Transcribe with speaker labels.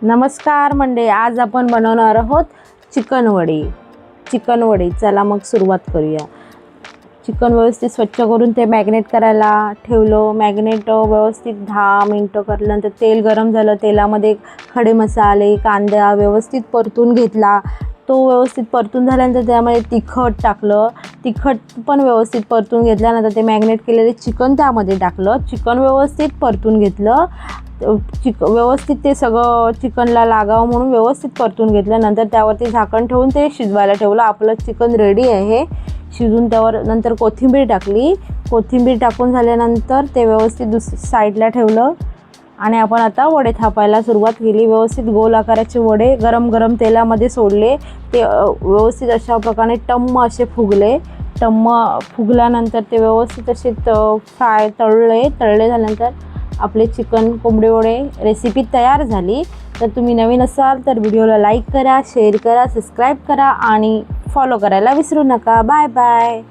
Speaker 1: नमस्कार मंडळी, आज आपण बनवणार आहोत चिकन वडी। चला मग सुरुवात करूया। चिकन व्यवस्थित स्वच्छ करून ते मॅग्नेट करायला ठेवलं। मॅग्नेट व्यवस्थित 10 मिनिटं करल्यानंतर तेल गरम झालं, तेलामध्ये खडे मसाले कांदा व्यवस्थित परतून घेतला। तो व्यवस्थित परतून झाल्यानंतर त्यामध्ये तिखट टाकलं। तिखट पण व्यवस्थित परतून घेतल्यानंतर ते मॅग्नेट केलेले चिकन त्यामध्ये टाकलं। चिकन व्यवस्थित परतून घेतलं। व्यवस्थित ते सगळं चिकनला लागावं म्हणून व्यवस्थित परतून घेतल्यानंतर त्यावरती झाकण ठेवून ते शिजवायला ठेवलं। आपलं चिकन रेडी आहे शिजून। त्यावर नंतर कोथिंबीर टाकली। कोथिंबीर टाकून झाल्यानंतर ते व्यवस्थित साईडला ठेवलं आणि आपण आता वडे थापायला सुरुवात केली। व्यवस्थित गोल आकाराचे वडे गरम तेलामध्ये सोडले। ते व्यवस्थित अशा प्रकारे टम्म असे फुगले। फुगल्यानंतर ते व्यवस्थित असे तळले झाल्यानंतर आपले चिकन कोंबडी वडे रेसिपी तयार झाली। तर तुम्ही नवीन असाल तर व्हिडिओला लाईक करा, शेअर करा, सबस्क्राईब करा आणि फॉलो करायला विसरू नका। Bye bye.